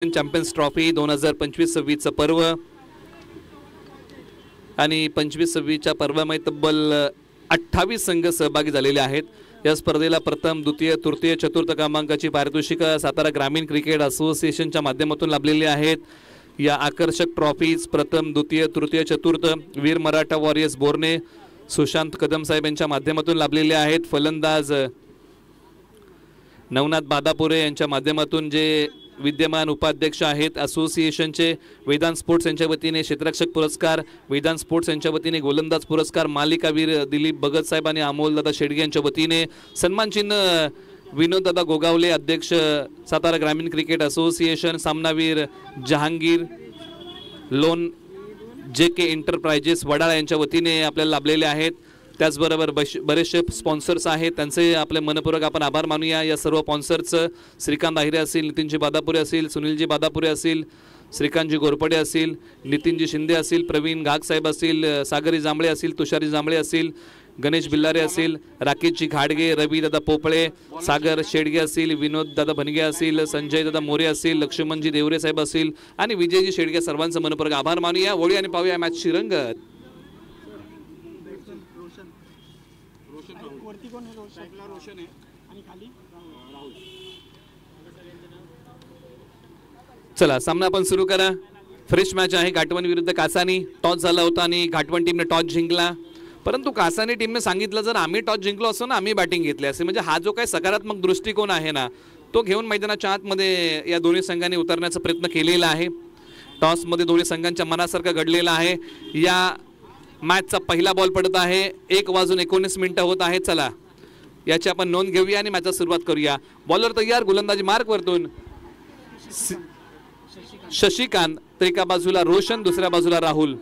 Champions trophy 2025-26 पर्व आणि 25-26च्या पर्वामध्ये तब्बल 28 संघ सहभागी झालेले आहेत। या स्पर्धेला प्रथम, द्वितीय, तृतीय, चतुर्थ क्रमांकाची पारितोषिक सातारा ग्रामीण क्रिकेट असोसिएशनच्या माध्यमातून लाभलेली आहेत। या आकर्षक ट्रॉफीज प्रथम, द्वितीय, तृतीय, चतुर्थ वीर मराठा वॉरियर्स बोरणे सुशांत कदम साहेब यांच्या माध्यमातून लाभलेले आहेत। फलंदाज नवनाथ बादापुरे यांच्या माध्यमातून जे विद्यमान उपाध्यक्ष आहेत असोसिएशनचे वेदांत स्पोर्ट्स यांच्या वतीने क्षेत्ररक्षक पुरस्कार, वेदांत स्पोर्ट्स यांच्या वतीने गोलंदाज पुरस्कार, मालिकावीर दिलीप भगत साहेब आणि अमोलदादा शेडगे यांच्या वतीने सन्मान चिन्ह विनोददादा गोगावले अध्यक्ष सातारा ग्रामीण क्रिकेट असोसिएशन, सामनावीर Jahangir loan JK enterprises Wadala यांच्या वतीने आपल्याला लाभलेले आहेत। त्याचबरोबर बरेचसे स्पॉन्सर्स आहेत, त्यांचे आपले मनपूर्वक आपण आभार मानूया। या सर्व स्पॉन्सर्सचं श्रीकांत आहिरे असतील, नितीनजी बादापुरे असतील, सुनीलजी बादापुरे असतील, श्रीकांतजी गोरपडे असतील, नितीनजी शिंदे असतील, प्रवीण घागसाहेब असतील, सागरी जांभळे असतील, तुषारी जांभळे असतील, गणेश बिल्लारे असतील, राकेशजी घाडगे, रवी दादा पोपळे, सागर शेडगे असतील, विनोद दादा भनगे असतील, संजय दादा मोरे असतील, लक्ष्मणजी देवरे साहेब असतील आणि विजयजी शेडगे सर्वांचं मनपूर्वक आभार मानूया। वळी आणि पाहूया मॅचची रंगत। चला सामना आपण सुरू करा। फ्रेश मॅच आहे, घाटवण विरुद्ध कासानी। टॉस झाला होता आणि घाटवण टीमने टॉस जिंकला, परंतु कासानी टीमने सांगितलं जर आम्ही टॉस जिंकलो असतो ना आम्ही बॅटिंग घेतली असते। म्हणजे हा जो काही सकारात्मक दृष्टिकोन आहे ना तो घेऊन मैदानाच्या आतमध्ये या दोन्ही संघांनी उतरण्याचा प्रयत्न केलेला आहे। टॉसमध्ये दोन्ही संघांच्या मनासारखं घडलेलं आहे। या मॅचचा पहिला बॉल पडत आहे, 1:19 होत आहे। चला याची आपण नोंद घेऊया आणि मॅचला सुरुवात करूया। बॉलर तयार, गोलंदाजी मार्क वरतून शशिकांत, तर एका बाजूला रोशन, दुसऱ्या बाजूला राहुल।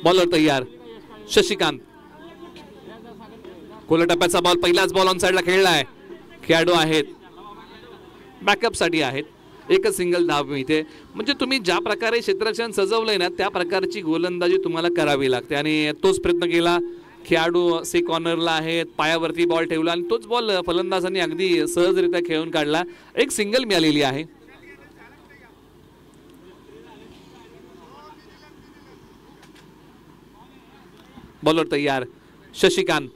बॉलर तयार शशिकांत, कोलटप्प्याचा बॉल, पहिलाच बॉल ऑन साइडला खेळलाय। खेळाडू आहेत बॅकअप साठी आहेत, एकच सिंगल धाव मिळते। म्हणजे तुम्ही ज्या प्रकारे क्षेत्ररक्षण सजवलंय ना त्या प्रकारची गोलंदाजी तुम्हाला करावी लागते आणि तोच प्रयत्न केला। खेळाडू सी कॉर्नरला आहेत, पायावरती बॉल ठेवला आणि तोच बॉल फलंदाजांनी अगदी सहजरित्या खेळून काढला। एक सिंगल मिळालेली आहे। बॉलर तयार शशिकांत,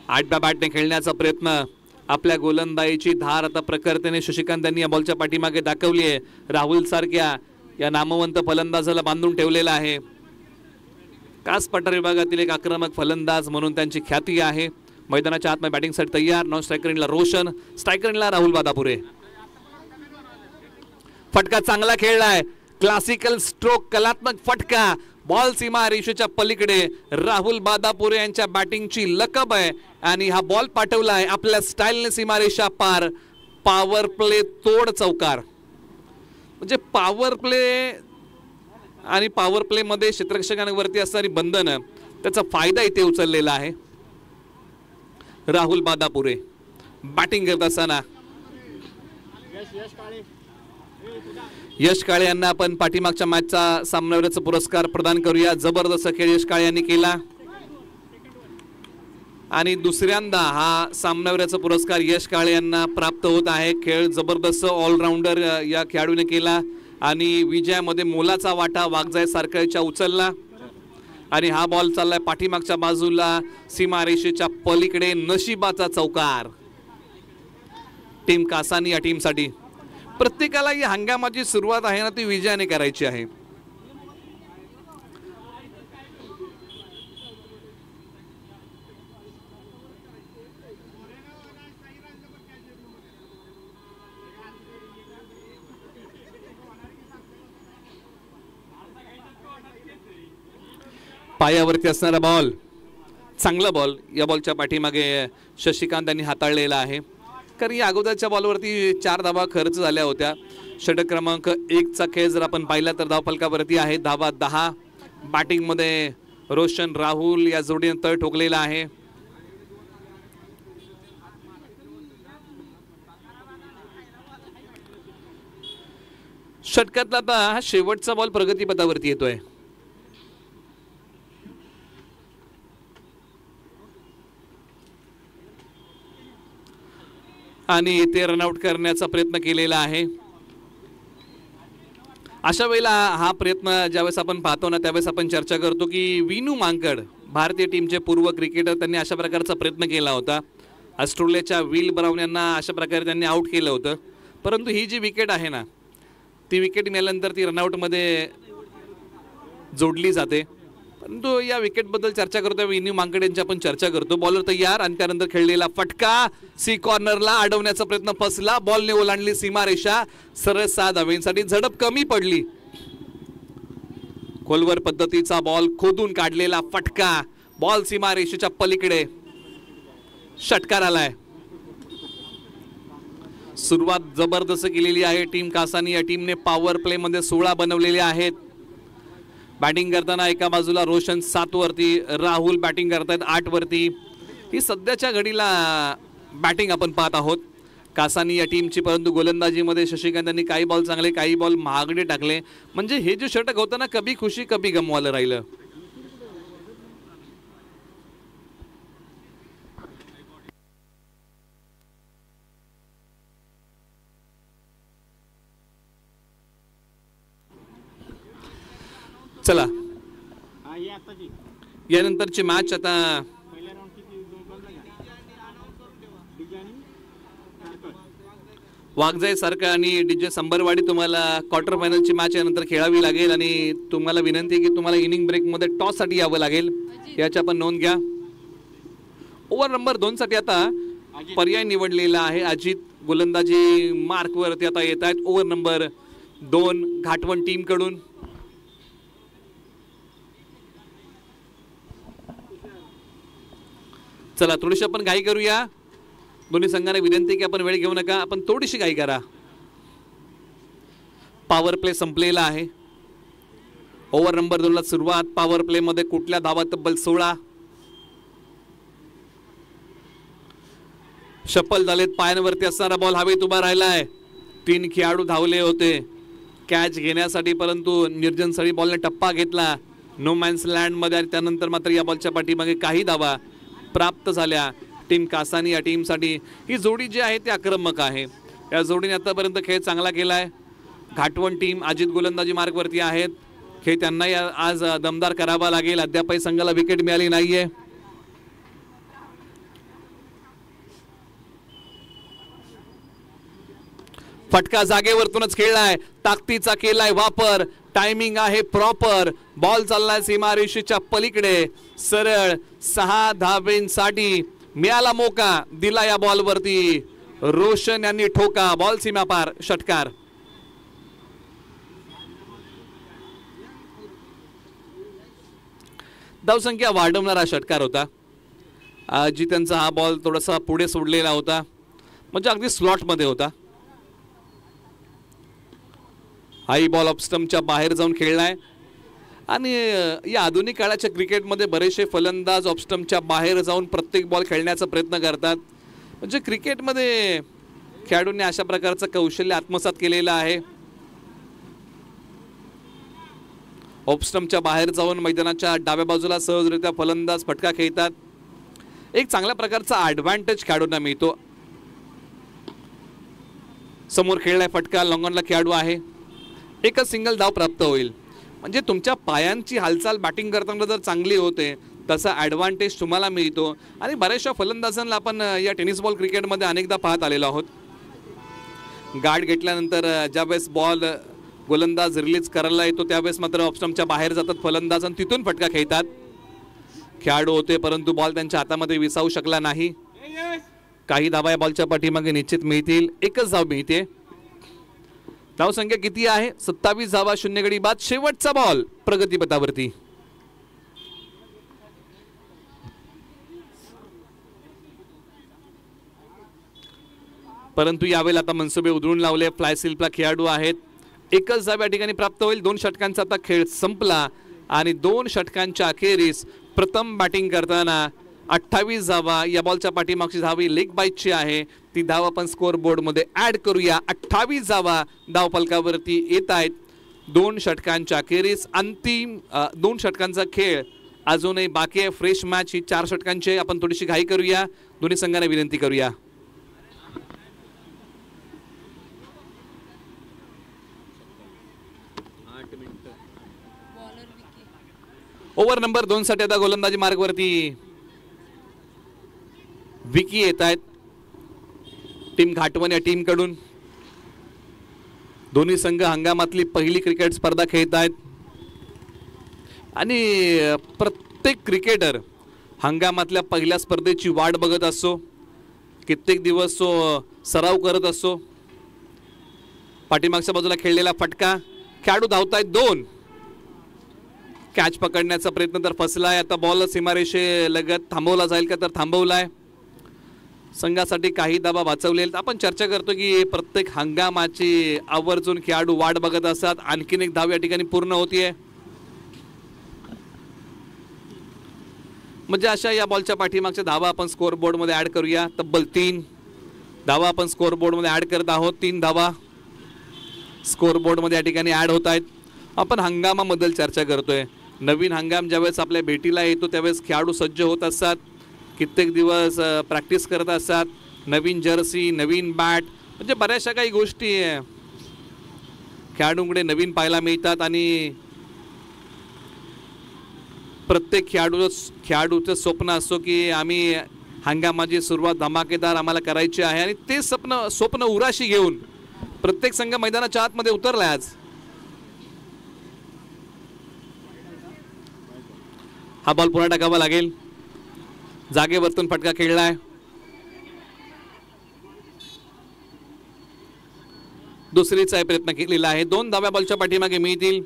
आठव्या बॅटने खेळण्याचा प्रयत्न, आपल्या गोलंदाजीची धार आता प्रखरतेने शशिकांत यांनी या बॉलच्या पाठीमागे दाखवली आहे। राहुल सारख्या या नामवंत फलंदाजाला बांधून ठेवलेला आहे। कास पठार विभागातील एक आक्रमक फलंदाज म्हणून त्यांची ख्याती आहे। मैदानाच्या आतमध्ये बॅटिंगसाठी तयार। नॉन स्ट्रायकरला रोशन, स्ट्रायकरला राहुल बादापुरे। फटका चांगला खेळलाय, क्लासिकल स्ट्रोक, कलात्मक फटका, बॉल सीमा रेषेच्या पलीकडे। राहुल बादापुरे यांच्या बॅटिंगची लकब आहे आणि हा बॉल पाठवलाय आपल्या स्टाईलने सीमारेषा पार। पॉवर प्ले तोड चौकार, म्हणजे पॉवर प्ले आणि पॉवर प्ले मध्ये क्षेत्ररक्षकांवरती असणारी बंधनं त्याचा फायदा इथे उचललेला आहे। राहुल बादापुरे बॅटिंग करत असताना यश काळे यांना आपण पाठीमागच्या मॅचचा सामनावीराचा पुरस्कार प्रदान करूया। जबरदस्त खेळ यश काळे यांनी केला आणि दुसऱ्यांदा हा सामनावीराचा पुरस्कार यश काळे यांना प्राप्त होत आहे। खेळ जबरदस्त ऑलराऊंडर या खेळाडूने केला आणि विजयामध्ये मोलाचा वाटा वाघजाय सारख्याच्या उचलला आणि हा बॉल चाललाय पाठीमागच्या बाजूला सीमारेषेच्या पलीकडे। नशिबाचा चौकार टीम कासानी या टीमसाठी। प्रत्येकाला या हंगामाची सुरुवात आहे ना ती विजयाने करायची आहे। पायावरती असणारा बॉल, चांगला बॉल, या बॉलच्या पाठीमागे शशिकांत यांनी हाताळलेला आहे। कारण या अगोदरच्या बॉलवरती 4 धावा खर्च झाल्या होत्या। षटक क्रमांक 1चा खेळ जर आपण पाहिला तर धाव फलकावरती आहे धावा 10। बॅटिंग मध्ये रोशन राहुल या जोडीने तळ ठोकलेला आहे। षटकातला आता हा शेवटचा बॉल प्रगतीपथावरती येतोय। आणि ते रनआउट करण्याचा प्रयत्न केलेला आहे. अशा वेळेला हा प्रयत्न ज्यावेळेस आपण पाहतो ना त्यावेळेस आपण चर्चा करतो की विनू मांकड भारतीय टीमचे पूर्व क्रिकेटर त्यांनी अशा प्रकारचा प्रयत्न केला होता. ऑस्ट्रेलियाच्या विल ब्राऊन यांना अशा प्रकारे त्यांनी आऊट केलं होतं. परंतु ही जी विकेट आहे ना ती विकेट मिळाल्यानंतर ती रनआउटमध्ये जोडली जाते. परंतु या विकेटबद्दल चर्चा करतो विनू मांकड यांची आपण चर्चा करतो. बॉलर तयार आणि त्यानंतर खेळलेला फटका सी कॉर्नरला अडवण्याचा प्रयत्न फसला. बॉलने ओलांडली सीमारेषा. सरळ 6 धावांसाठी झडप कमी पडली. खोलवर पद्धतीचा बॉल खोदून काढलेला फटका. बॉल सीमारेषेच्या पलीकडे षटकार आलाय. सुरुवात जबरदस्त केलेली आहे टीम कासानी. या टीमने पॉवर प्ले मध्ये 16 बनवलेले आहेत. बॅटिंग करताना एका बाजूला रोशन 7 वरती, राहुल बॅटिंग करतायत 8 वरती. ही सध्याच्या घडीला बॅटिंग आपण पाहत आहोत कासानी या टीमची. परंतु गोलंदाजीमध्ये शशिकांत यांनी काही बॉल चांगले काही बॉल महागडे टाकले. म्हणजे हे जे षटक होतं ना कभी खुशी कभी गमवालं राहिलं. चला यानंतरची मॅच आता वाघजाई सारखं आणि डीजे संबरवाडी तुम्हाला क्वार्टर फायनलची मॅच यानंतर खेळावी लागेल. आणि तुम्हाला विनंती आहे की तुम्हाला इनिंग ब्रेकमध्ये टॉससाठी यावं लागेल. याची आपण नोंद घ्या. ओव्हर नंबर 2 साठी आता पर्याय निवडलेला आहे. अजित गोलंदाजी मार्कवरती आता येत आहेत. ओव्हर नंबर 2 घाटवण टीम कडून. चला थोडीशी आपण घाई करूया. दोन्ही संघांना विनंती की आपण वेळ घेऊ नका, आपण थोडीशी घाई करा. पॉवर प्ले संपलेला आहे. ओव्हर नंबर 2 ला सुरुवात. पॉवर प्ले मध्ये कुठल्या धावा तब्बल 16. शफल झालेत. पायांवरती असणारा बॉल हवेत उभा राहिलाय. 3 खेळाडू धावले होते कॅच घेण्यासाठी, परंतु निर्जन सळी बॉलने टप्पा घेतला नो मॅन्स लँड मध्ये. आणि त्यानंतर मात्र या बॉलच्या पाठीमागे काही धावा प्राप्त झाल्या टीम कासानी या टीमसाठी. ही जोडी जी आहे ती आक्रमक आहे. या जोडीने आतापर्यंत खेळ चांगला केलाय. घाटवण टीम अजित गोलंदाजी मार्कवरती आहेत. खेळ त्यांनाही आज दमदार करावा लागेल. अद्यापही संघाला विकेट मिळाली नाहीये. फटका जागेवरतूनच खेळलाय. ताकदीचा केलाय वापर. टायमिंग आहे प्रॉपर. बॉल चाललाय सीमारेषेच्या पलीकडे. सरळ 6 धावेंसाठी मिळाला मोका. दिला या बॉल वरती. रोशन यांनी ठोका. बॉल सीमा पार. षटकार. धावसंख्या वाढवणारा षटकार होता. अजित हा बॉल थोडासा पुढे सोडलेला होता, म्हणजे अगदी स्लॉट मध्ये होता. हाई बॉल ऑफ स्टंपच्या बाहेर जाऊन खेळलाय. आणि या आधुनिक काळाच्या क्रिकेटमध्ये बरेचसे फलंदाज ऑफ स्टंपच्या बाहेर जाऊन प्रत्येक बॉल खेळण्याचा प्रयत्न करतात. म्हणजे क्रिकेटमध्ये खेळाडूंनी अशा प्रकारचं कौशल्य आत्मसात केलेलं आहे. ऑफ स्टंपच्या बाहेर जाऊन मैदानाच्या डाव्या बाजूला सहजरित्या फलंदाज फटका खेळतात. एक चांगल्या प्रकारचा ऍडव्हान्टेज खेळाडूंना मिळतो. समोर खेळलाय फटका. लॉंगॉनला खेळाडू आहे. एकच सिंगल धाव प्राप्त होईल. म्हणजे तुमच्या पायांची हालचाल बॅटिंग करताना जर चांगली होते तसा ॲडव्हान्टेज तुम्हाला मिळतो. आणि बऱ्याचशा फलंदाजांना आपण या टेनिस बॉल क्रिकेटमध्ये अनेकदा पाहत आलेलो आहोत. गार्ड घेतल्यानंतर ज्यावेळेस बॉल गोलंदाज रिलीज करायला येतो त्यावेळेस मात्र ऑफ स्टंपच्या बाहेर जातात फलंदाज आणि तिथून फटका खेळतात. खेळाडू होते परंतु बॉल त्यांच्या हातामध्ये विसावू शकला नाही. काही धावा या बॉलच्या पाठीमागे निश्चित मिळतील. एकच धाव मिळते. धावसंख्या किती आहे? 27 धावा, 0 गडी बाद. शेवटचा बॉल प्रगतीपथावरती. परंतु यावेळेला आता मनसुबे उधळून लावले. फ्लाय स्लिपला खेळाडू आहेत. एकच धाव या ठिकाणी प्राप्त होईल. 2 षटकांचा आता खेळ संपला आणि 2 षटकांच्या अखेरीस प्रथम बॅटिंग करताना 28 धावा. या बॉलच्या पाठीमागची धावी लेग बाईटची आहे. ती धाव आपण स्कोअर बोर्ड मध्ये ऍड करूया. 28 धावा धाव फलकावरती येत आहेत. 2 षटकांच्या अखेरीस अंतिम 2 षटकांचा खेळ अजूनही बाकी आहे. फ्रेश मॅच ही 4 षटकांची. आपण थोडीशी घाई करूया. दोन्ही संघांना विनंती करूया. ओव्हर नंबर 2 साठी आता गोलंदाजी मार्गवरती विकी येत आहेत टीम घाटवण या टीम कडून. दोन्ही संघ हंगामातली पहिली क्रिकेट स्पर्धा खेळत आहेत आणि प्रत्येक क्रिकेटर हंगामातल्या पहिल्या स्पर्धेची वाट बघत असतो. कित्येक दिवस तो सराव करत असतो. पाठीमागच्या बाजूला खेळलेला फटका, खेळाडू धावतायत 2. कॅच पकडण्याचा प्रयत्न तर फसलाय. आता बॉल सीमारेषे लगत थांबवला जाईल का तर थांबवलाय. संघासाठी काही धावा वाचवलेल्या. आपण चर्चा करतो की प्रत्येक हंगामाची आवर्जून खेळाडू वाट बघत असतात. आणखीन एक धाव या ठिकाणी पूर्ण होतीये. म्हणजे अशा या बॉलच्या पाठीमागच्या धावा आपण स्कोअर बोर्ड मध्ये ऍड करूया. तब्बल 3 धावा आपण स्कोअर बोर्ड मध्ये ऍड करत आहोत. 3 धावा स्कोअर बोर्ड मध्ये या ठिकाणी ऍड होत आहेत. आपण हंगामाबद्दल चर्चा करतोय. नवीन हंगाम ज्यावेळेस आपल्या भेटीला येतो त्यावेळेस खेळाडू सज्ज होत असतात. कित्येक दिवस प्रॅक्टिस करत असतात. नवीन जर्सी, नवीन बॅट, म्हणजे बऱ्याचशा काही गोष्टी खेळाडूंकडे नवीन पाहायला मिळतात आणि प्रत्येक खेळाडूचं स्वप्न असतो की आम्ही हंगामाची सुरुवात धमाकेदार आम्हाला करायची आहे आणि ते स्वप्न उराशी घेऊन प्रत्येक संघ मैदानाच्या आतमध्ये उतरलाय आज. हा बॉल पुन्हा टाकावा लागेल. जागेवरतून फटका खेळलाय. दुसरीचा प्रयत्न केलेला आहे. 2 धाव्या बॉलच्या पाठीमागे मिळतील.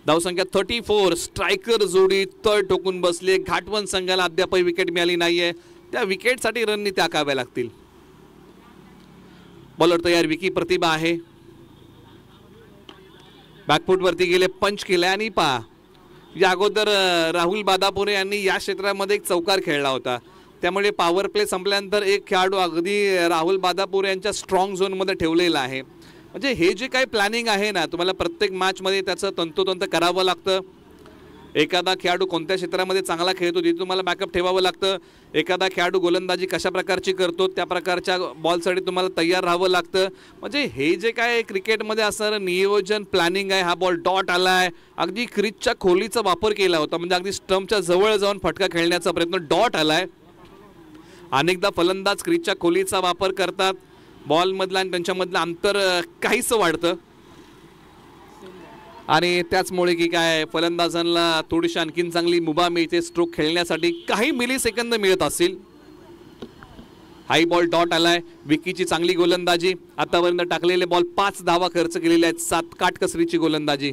धावसंख्या 34. स्ट्रायकर जोडी तळ ठोकून बसले. घाटवण संघाला अद्यापही विकेट मिळाली नाहीये. त्या विकेटसाठी रणनीती टाकाव्या लागतील. बॉलर तयार. विकी प्रतिभा आहे. बॅकफूट वरती गेले, पंच केलाय आणि पहा या अगोदर राहुल बादापुरे यांनी या क्षेत्रामध्ये एक चौकार खेळला होता. त्यामुळे पॉवर प्ले संपल्यानंतर एक खेळाडू अगदी राहुल बादापुरे यांच्या स्ट्रॉंग झोनमध्ये ठेवलेला आहे. म्हणजे हे जे काही प्लॅनिंग आहे ना, तुम्हाला प्रत्येक मॅचमध्ये त्याचं तंतोतंत करावं लागतं. एखादा खेळाडू कोणत्या क्षेत्रामध्ये चांगला खेळतो तिथे तुम्हाला बॅकअप ठेवावं लागतं. एखादा खेळाडू गोलंदाजी कशा प्रकारची करतो त्या प्रकारच्या बॉलसाठी तुम्हाला तयार राहावं लागतं. म्हणजे हे जे काय क्रिकेटमध्ये असणारं नियोजन प्लॅनिंग आहे. हा बॉल डॉट आलाय. अगदी क्रीजच्या खोलीचा वापर केला होता. म्हणजे अगदी स्टंपच्या जवळ जाऊन फटका खेळण्याचा प्रयत्न. डॉट आलाय. अनेकदा फलंदाज क्रीजच्या खोलीचा वापर करतात. बॉलमधला आणि त्यांच्यामधलं अंतर काहीसं वाढतं आणि त्याचमुळे की काय फलंदाजांना थोडीशी आणखीन चांगली मुभा मिळते. स्ट्रोक खेळण्यासाठी काही मिली सेकंद मिळत असतील. हाई बॉल डॉट आलाय. विकीची चांगली गोलंदाजी. आतापर्यंत टाकलेले बॉल 5 धावा खर्च केलेले आहेत. 7 काटकसरीची गोलंदाजी.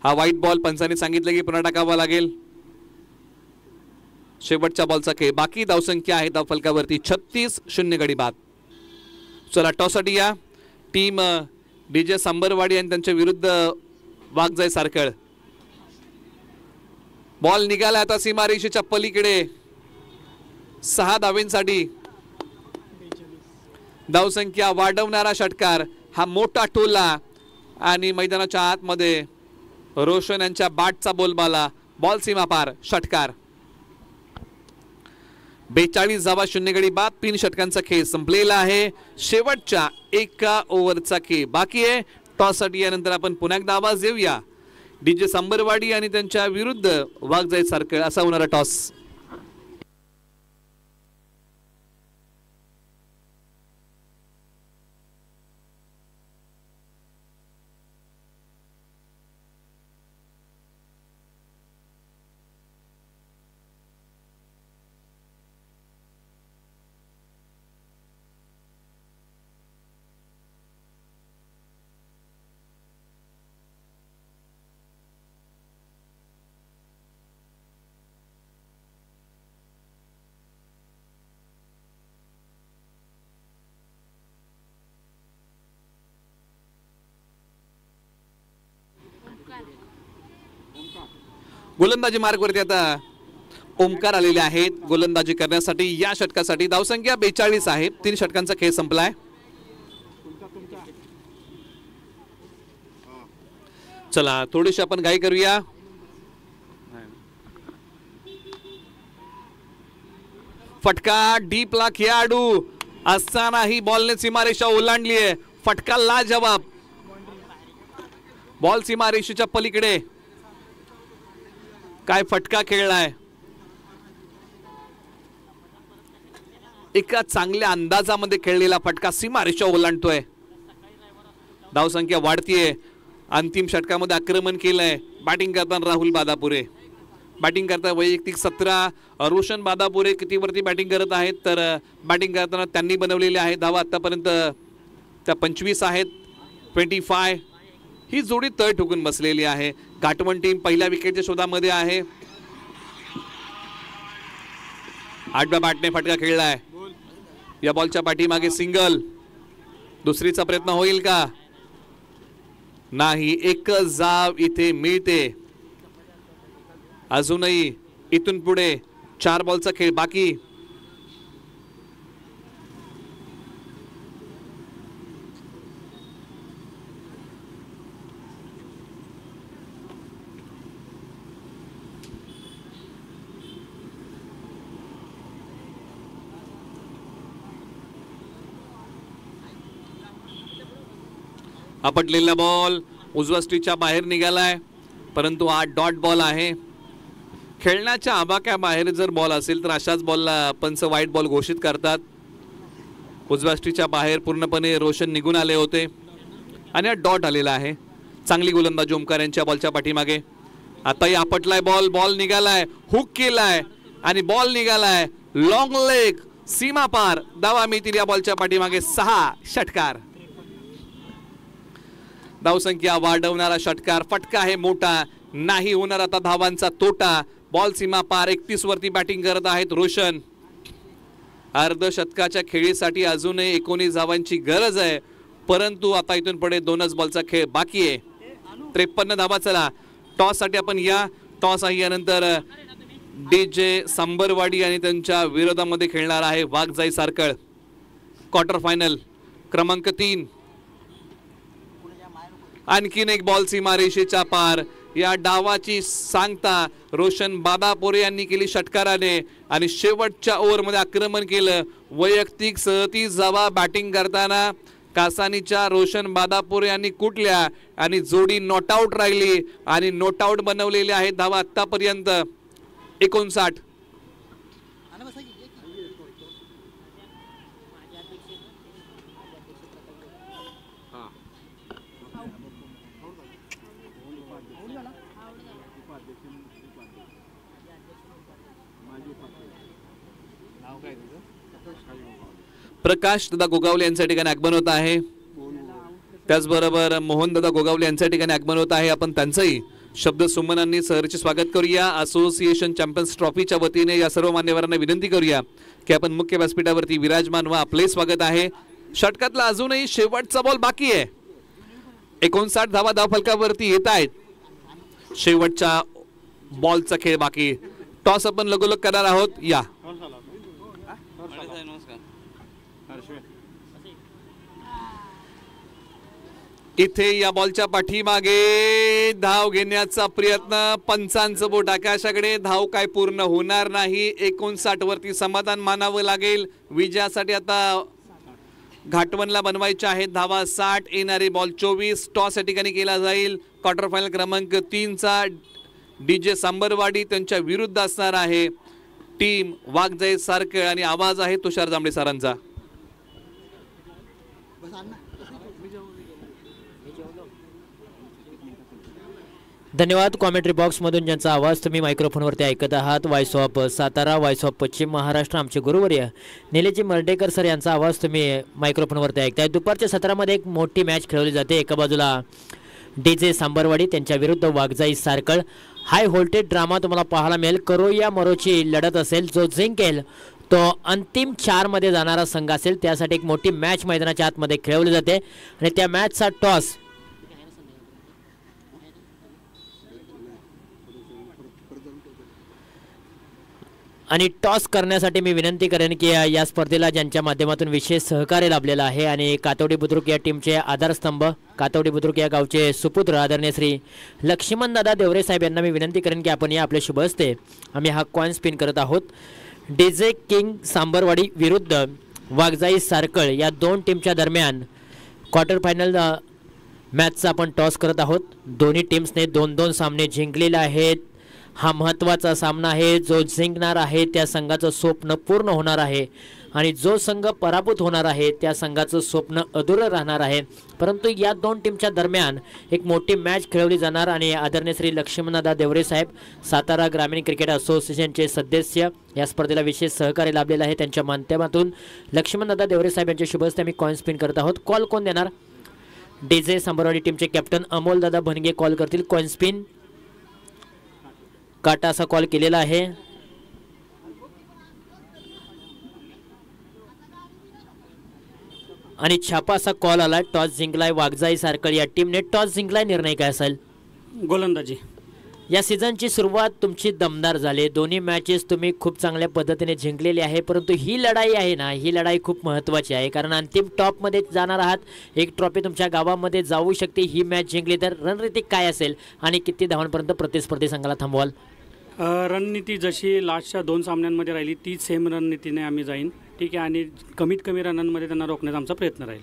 हा वाईट बॉल. पंचांनी सांगितलं की पुन्हा टाकावा लागेल. शेवटच्या बॉलचा खेळ. बाकी धावसंख्या आहे धाव फलकावरती 36-0 गडी बाद. चला टॉससाठी या टीम डीजे सांबरवाडी आणि त्यांच्या विरुद्ध वाघजाई सारखळ. बॉल निघाला आता सीमारेषेच्या पलीकडे. 6 धावेंसाठी धावसंख्या वाढवणारा षटकार. हा मोठा टोला आणि मैदानाच्या आतमध्ये रोशन यांच्या बॅटचा बोलबाला. बॉल सीमा पार. षटकार. 42 धावा 0 गडी बाद. 3 षटकांचा खेळ संपलेला आहे. शेवटच्या 1 ओव्हरचा खेळ बाकी आहे. टॉससाठी यानंतर आपण पुन्हा एकदा आवाज देऊया. डीजे सांबरवाडी आणि त्यांच्या विरुद्ध वाघजाई सारखळ असा होणारा टॉस. गोलंदाजी मार्गवरती आता ओमकार आलेले आहेत गोलंदाजी करण्यासाठी. या षटकासाठी धावसंख्या 42 आहे. 3 षटकांचा खेळ संपलाय. चला थोडीशी आपण घाई करूया. फटका डीपला खेळाडू असतानाही बॉलने सीमारेषा ओलांडली आहे. फटका लाजवाब. बॉल सीमारेषेच्या पलीकडे, काय फटका खेळलाय, एका चांगल्या अंदाजामध्ये खेळलेला फटका सीमारेषा ओलांडतोय. धावसंख्या वाढतीये. अंतिम षटकामध्ये आक्रमण केलंय बॅटिंग करताना राहुल बादापुरे. बॅटिंग करता वैयक्तिक 17. रोशन बादापुरे कितीवरती बॅटिंग करत आहेत तर बॅटिंग करताना त्यांनी बनवलेले आहेत धावा आतापर्यंत त्या 25 आहेत. 25 ही जोडी तळ ठोकून बसलेली आहे. घाटवण टीम पहिल्या विकेटच्या शोधामध्ये आहे. 8व्या बॅटने फटका खेळलाय. या बॉलच्या पाठीमागे सिंगल. दुसरीचा प्रयत्न होईल का? नाही. एकच जाव इथे मिळते. अजूनही इथून पुढे 4 बॉलचा खेळ बाकी. आपटलेला बॉल उजव्या स्टिचच्या बाहेर निघालाय, परंतु हा डॉट बॉल आहे. खेळण्याच्या आबाक्याबाहेर जर बॉल असेल तर अशाच बॉलला पंच वाईट बॉल घोषित करतात. उजव्या स्टिचच्या बाहेर पूर्णपणे रोशन निघून आले होते आणि हा डॉट आलेला आहे. चांगली गोलंदाज ओमकार यांच्या बॉलच्या पाठीमागे. आताही आपटलाय बॉल. बॉल निघालाय, हुक केलाय आणि बॉल निघालाय लॉंग लेग, सीमा पार. धावा मिळतील या बॉलच्या पाठीमागे 6. षटकार. धावसंख्या वाढवणारा षटकार. फटका आहे मोठा, नाही होणार आता धावांचा तोटा. बॉल सीमा पार. 31 वरती बॅटिंग करत आहेत रोशन. अर्धशतकाच्या खेळीसाठी अजूनही 19 धावांची गरज आहे, परंतु आता इथून पुढे 2च बॉलचा खेळ बाकी आहे. 53 धावा. चला टॉस साठी आपण या. टॉस आहे यानंतर DJ सांबरवाडी आणि त्यांच्या विरोधामध्ये खेळणार आहे वाघजाई सारकळ. क्वार्टर फायनल क्रमांक 3. आणखीन एक बॉल सीमारेषेच्या पार. या डावाची सांगता रोशन बादापुरे यांनी केली षटकाराने आणि शेवटच्या ओव्हरमध्ये आक्रमण केलं. वैयक्तिक 37 धावा बॅटिंग करताना कासानीच्या रोशन बादापुरे यांनी कुठल्या आणि जोडी नॉट आउट राहिली आणि नॉट आउट बनवलेले आहेत धावा आतापर्यंत 59. प्रकाश दादा गोगावले यांच्या ठिकाणी आगमन होत आहे. त्याचबरोबर मोहन दादा गोगावले यांच्या ठिकाणी आगमन होत आहे. आपण त्यांचंही शब्द सुमनांनी सहर्ष स्वागत करूया. असोसिएशन चॅम्पियन्स ट्रॉफीच्या वतीने या सर्व मान्यवरांना विनंती करूया की आपण मुख्य व्यासपीठावरती विराजमान व्हा. आपले स्वागत आहे. षटकातला अजूनही शेवटचा बॉल बाकी आहे. 59 धावा धावफलकावरती येत आहेत. शेवटच्या बॉलचा खेळ बाकी. टॉस आपण लगोलग करणार आहोत. या इथे या बॉलच्या पाठीमागे धाव घेण्याचा प्रयत्न. पंचांचं बोट आकाशाकडे. धाव काय पूर्ण होणार नाही. 59 वरती समाधान मानावं लागेल. विजयासाठी आता घाटवणला बनवायच्या आहेत धावा 60. येणारे बॉल 24. टॉस या ठिकाणी केला जाईल. क्वार्टर फायनल क्रमांक 3चा DJ सांबरवाडी त्यांच्या विरुद्ध असणार आहे टीम वाघजाई सारकळ आणि आवाज आहे तुषार जांभळे सरांचा. धन्यवाद. कॉमेंट्री बॉक्समधून ज्यांचा आवाज तुम्ही मायक्रोफोनवरती ऐकत आहात, voice of Satara, voice of पश्चिम महाराष्ट्र, आमचे गुरुवर्य निलेजी मर्डेकर सर यांचा आवाज तुम्ही मायक्रोफोनवरती ऐकताय. दुपारच्या सत्रामध्ये एक मोठी मॅच खेळवली जाते. एका बाजूला DJ सांबरवाडी त्यांच्या विरुद्ध वाघजाई सारकळ. हाय व्होल्टेज ड्रामा तुम्हाला पाहायला मिळेल. करो या मरोची लढत असेल. जो जिंकेल तो अंतिम 4 मध्ये जाणारा संघ असेल. त्यासाठी एक मोठी मॅच मैदानाच्या आतमध्ये खेळवली जाते आणि त्या मॅचचा टॉस आणि टॉस करण्यासाठी मी विनंती करेन की या स्पर्धेला ज्यांच्या माध्यमातून विशेष सहकार्य लाभलेलं आहे आणि कातवडी बुद्रुक या टीमचे आधारस्तंभ, कातवडी बुद्रुक या गावचे सुपुत्र आदरणीय श्री लक्ष्मण दादा देवरे साहेब यांना मी विनंती करेन की आपण या आपले शुभ हस्ते आम्ही हा कॉइन स्पिन करत आहोत. DJ किंग सांबरवाडी विरुद्ध वाघजाई सारकळ या 2 टीमच्या दरम्यान क्वार्टर फायनल मॅचचा आपण टॉस करत आहोत. दोन्ही टीम्सने 2-2 सामने जिंकलेले आहेत. हा महत्त्वाचा सामना आहे. जो जिंकणार आहे त्या संघाचं स्वप्न पूर्ण होणार आहे आणि जो संघ पराभूत होणार आहे त्या संघाचं स्वप्न अधुरं राहणार आहे. परंतु या दोन टीमच्या दरम्यान एक मोठी मॅच खेळवली जाणार आणि आदरणीय श्री लक्ष्मणदादा देवरे साहेब, सातारा ग्रामीण क्रिकेट असोसिएशनचे सदस्य, या स्पर्धेला विशेष सहकार्य लाभलेलं आहे. त्यांच्या माध्यमातून लक्ष्मणदादा देवरे साहेब यांच्या शुभ हस्ते आम्ही कॉइन स्पिन करत आहोत. कॉल कोण देणार? डीजे सांबरवाडी टीमचे कॅप्टन अमोलदादा भनगे कॉल करतील. कॉइन स्पिन काटा असा कॉल केलेला आहे. आणि छापा असा कॉल आलाय. टॉस जिंकलाय वाघजाई सार्कल या टीमने. टॉस जिंकलाय. निर्णय काय असेल? गोलंदाजी. या सीझनची सुरुवात तुमची दमदार झाली. दोन्ही मॅचेस तुम्ही खूप चांगल्या पद्धतीने जिंकलेली आहे. परंतु ही लढाई आहे ना, ही लढाई खूप महत्त्वाची आहे. कारण अंतिम टॉपमध्ये जाणार आहात. एक ट्रॉफी तुमच्या गावामध्ये जाऊ शकते. ही मॅच जिंकली तर रणनीती काय असेल आणि किती धावांपर्यंत प्रतिस्पर्धी संघाला थांबवाल? रणनीती जशी लास्टच्या 2 सामन्यांमध्ये राहिली तीच सेम रणनीतीने आम्ही जाईन. ठीक आहे. आणि कमीत कमी रनांमध्ये त्यांना रोखण्याचा आमचा प्रयत्न राहील.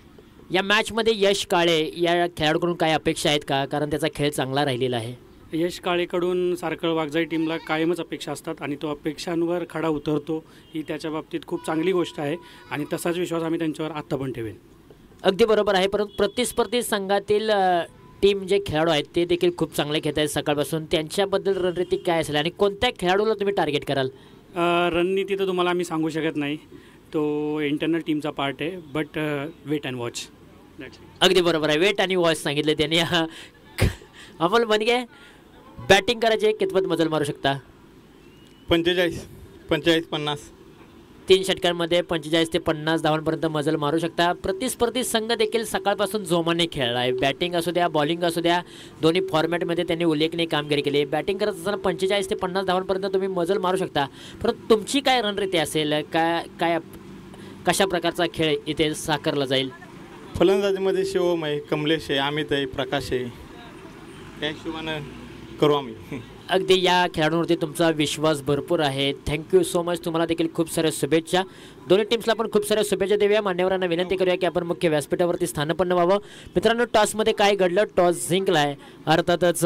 या मॅचमध्ये यश काळे या खेळाडूकडून काय अपेक्षा आहेत का? कारण त्याचा खेळ चांगला राहिलेला आहे. यश काळेकडून सार्कल वाघजाई टीमला कायमच अपेक्षा असतात आणि तो अपेक्षांवर खडा उतरतो ही त्याच्या बाबतीत खूप चांगली गोष्ट आहे आणि तसाच विश्वास आम्ही त्यांच्यावर आत्ता पण ठेवेन. अगदी बरोबर आहे. परंतु प्रतिस्पर्धी संघातील टीम जे खेळाडू आहेत ते देखील खूप चांगले खेळत आहेत सकाळपासून. त्यांच्याबद्दल रणनीती काय असेल आणि कोणत्या खेळाडूला तुम्ही टार्गेट कराल? रणनीती तर तुम्हाला आम्ही सांगू शकत नाही. तो इंटरनल टीमचा पार्ट आहे. But wait and watch. अगदी बरोबर आहे. वेट आणि वॉच सांगितले त्यांनी. अमोल भनगे, बॅटिंग करायचे कितपत मजल मारू शकता? 45, 50. 3 षटकांमध्ये 45 ते 50 धावांपर्यंत मजल मारू शकता. प्रतिस्पर्धी संघ देखील सकाळपासून जोमाने खेळला आहे. बॅटिंग असू द्या, बॉलिंग असू द्या, दोन्ही फॉर्मॅटमध्ये त्यांनी उल्लेखनीय कामगिरी केली. बॅटिंग करत असताना 45 ते 50 धावांपर्यंत तुम्ही मजल मारू शकता. परंतु तुमची काय रणनीती असेल? काय कशा प्रकारचा खेळ इथे साकारला जाईल? फलंदाजीमध्ये शिवम आहे, कमलेश आहे, अमित आहे, प्रकाश आहे. त्या हिशोबानं करू आम्ही. अगदी या खेळाडूंवरती तुमचा विश्वास भरपूर आहे. Thank you so much. तुम्हाला देखील खूप साऱ्या शुभेच्छा. दोन्ही टीम्सला पण खूप साऱ्या शुभेच्छा देऊया. मान्यवरांना विनंती करूया की आपण मुख्य व्यासपीठावरती स्थानपन्न व्हावं. मित्रांनो, टॉसमध्ये काय घडलं? टॉस जिंकलाय अर्थातच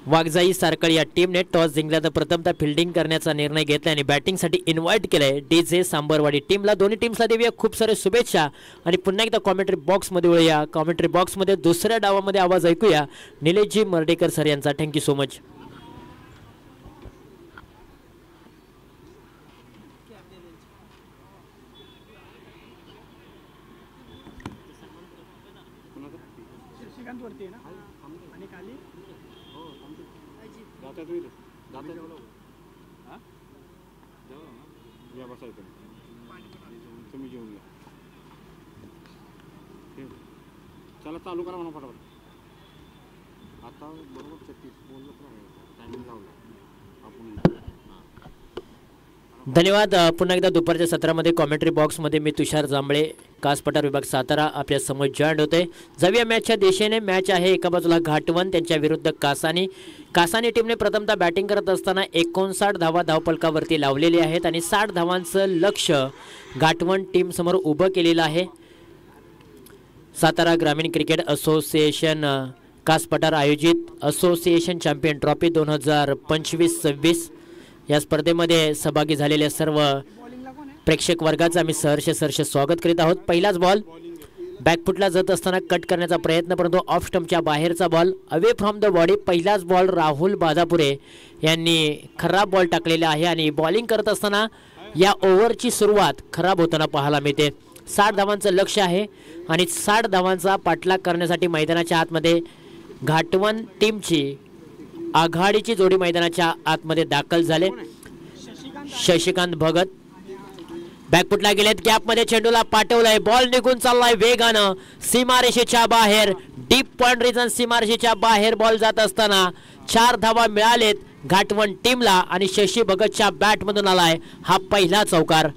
वाघजाई सार्कल या टीमने. टॉस जिंकला तर प्रथमतः फिल्डिंग करण्याचा निर्णय घेतला आणि बॅटिंगसाठी इन्व्हाइट केलंय डीजे सांबरवाडी टीमला. दोन्ही टीम्सला देऊया खूप सारे शुभेच्छा आणि पुन्हा एकदा कॉमेंट्री बॉक्समध्ये वळूया. कॉमेंट्री बॉक्समध्ये दुसऱ्या डावामध्ये आवाज ऐकूया निलेशजी मर्डेकर सर यांचा. Thank you so much. चला चालू करा म्हणा फटाफट. आता बरोबर 36 बोललं तर टायमिंग लावला आपण. धन्यवाद. पुन्हा एकदा दुपारच्या सत्रामध्ये कॉमेंट्री बॉक्समध्ये मी तुषार जांभळे, कासपठार विभाग सातारा आपल्या समोर जॉईंट होते. जाऊया मॅचच्या दिशेने. मॅच आहे एका बाजूला घाटवण त्यांच्या विरुद्ध कासानी टीमने प्रथमतः बॅटिंग करत असताना 59 धावा धावपलकावरती लावलेले आहेत आणि 60 धावांचं लक्ष घाटवण टीम समोर उभं केलेलं आहे. सातारा ग्रामीण क्रिकेट असोसिएशन कासपठार आयोजित असोसिएशन चॅम्पियन ट्रॉफी 2025-26 या स्पर्धेमध्ये सहभागी झालेल्या सर्व प्रेक्षक वर्गाचं आम्ही सहर्ष स्वागत करीत आहोत. पहिलाच बॉल बॅकफुटला जात असताना कट करण्याचा प्रयत्न, परंतु ऑफ स्टंपच्या बाहेरचा ball, away from the body. पहिलाच बॉल राहुल बादापुरे यांनी खराब बॉल टाकलेला आहे आणि बॉलिंग करत असताना या ओव्हरची सुरुवात खराब होताना पाहायला मिळते. 60 धावांचं लक्ष आहे आणि 60 धावांचा पाठलाग करण्यासाठी मैदानाच्या आतमध्ये घाटवण टीमची आघाडीची जोडी मैदानाच्या आतमध्ये दाखल झाले. शशिकांत भगत बॅकफुटला गेलेत. गॅपमध्ये चेंडूला पाठवलाय. बॉल निघून चाललाय वेगानं सीमारेषेच्या बाहेर. डीप पॉइंट रिजन सीमारेषेच्या बाहेर बॉल जात असताना 4 धावा मिळालेत घाटवण टीमला आणि शशी भगतच्या बॅटमधून आलाय हा पहिला चौकार.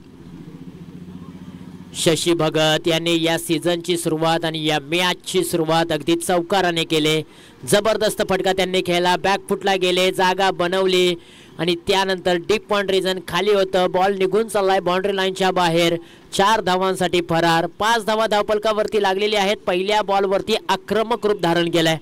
शशी भगत यांनी या सीझनची सुरुवात आणि या मॅचची सुरुवात अगदी चौकाराने केले. जबरदस्त फटका त्यांनी खेळला. बॅकफुटला गेले, जागा बनवली आणि त्यानंतर डीप पॉइंट रिजन खाली होतं. बॉल निघून चाललाय बाउंड्री लाईनच्या बाहेर. 4 धावांसाठी फरार. 5 धावा धावफलकावरती लागलेली आहेत. पहिल्या बॉलवरती आक्रमक रूप धारण केलंय.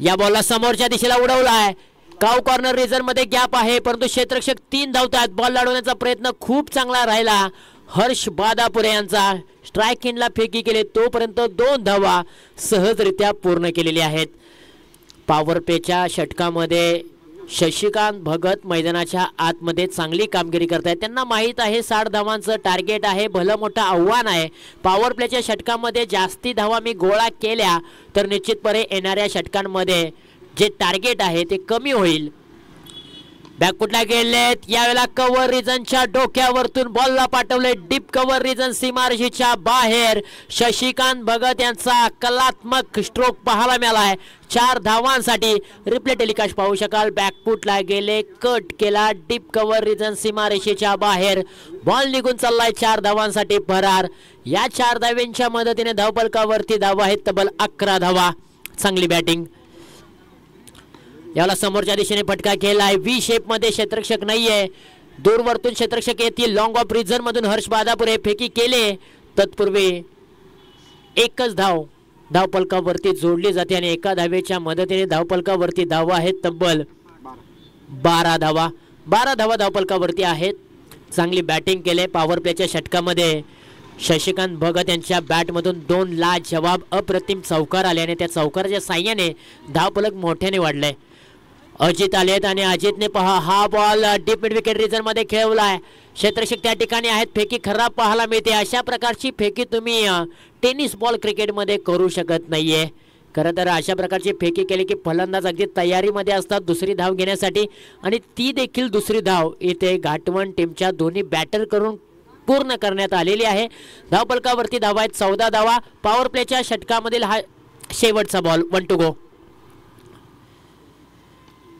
या बॉलला समोरच्या दिशेला उडवलाय. काव कॉर्नर रिजन मध्ये गॅप आहे, परंतु क्षेत्ररक्षक 3 धावतात. बॉल लाडवण्याचा प्रयत्न खूप चांगला राहिला हर्ष बादापुरे यांचा. स्ट्राईक इनला फेकी केली, तोपर्यंत 2 धावा सहजरित्या पूर्ण केलेली आहेत. पॉवर प्लेच्या षटकामध्ये शशिकांत भगत मैदानाच्या आतमध्ये चांगली कामगिरी करतायत. त्यांना माहीत आहे 60 धावांचं टार्गेट आहे, भलं मोठं आव्हान आहे. पॉवर प्लेच्या षटकामध्ये जास्ती धावा मी गोळा केल्या तर निश्चितपणे येणाऱ्या षटकांमध्ये जे टार्गेट आहे ते कमी होईल. बॅकफुटला गेलेत. यावेळेला कव्हर रिजनच्या डोक्यावरतून बॉलला पाठवले. डीप कव्हर रिजन सीमारेषेच्या बाहेर. शशिकांत भगत यांचा कलात्मक स्ट्रोक पाहायला मिळालाय 4 धावांसाठी. रिप्ले टेलिकास्ट पाहू शकाल. बॅकफुटला गेले, कट केला. डीप कव्हर रिजन सीमारेषेच्या बाहेर. बॉल निघून चाललाय 4 धावांसाठी फरार. या 4 धावांच्या मदतीने धावफलकावरती धावा आहेत तब्बल 11 धावा. चांगली बॅटिंग. याला समोरच्या दिशेने फटका केलाय. व्ही शेप मध्ये क्षेत्ररक्षक नाहीये. दूरवरतून क्षेत्ररक्षक येतील. लॉंग ऑफ रिझन मधून हर्ष बादापुरे फेकी केले. तत्पूर्वी एकच धावफलकावरती जोडली जाते आणि एका धावेच्या मदतीने धावफलकावरती धावा आहेत तब्बल 12 धावा. 12 धावा धावफलकावरती आहेत. चांगली बॅटिंग केले. पॉवर प्लेच्या षटकामध्ये शशिकांत भगत यांच्या बॅटमधून 2 लाजवाब अप्रतिम चौकार आले आणि त्या चौकाराच्या साह्याने धावफलक मोठ्याने वाढले. अजित आलेत आणि अजितने पहा हा ball deep mid wicket region मध्ये खेळवलाय. क्षेत्ररक्षक त्या ठिकाणी आहेत. फेकी खराब पाहायला मिळते. अशा प्रकारची फेकी तुम्ही टेनिस बॉल क्रिकेटमध्ये करू शकत नाहीये. खरं तर अशा प्रकारची फेकी केली की फलंदाज अगदी तयारीमध्ये असतात दुसरी धाव घेण्यासाठी आणि ती देखील दुसरी धाव इथे घाटवण टीमच्या दोन्ही बॅटर करून पूर्ण करण्यात आलेली आहे. धावफलकावरती धावा आहेत 14 धावा. पॉवर प्लेच्या षटकामधील हा शेवटचा बॉल. 1 to go.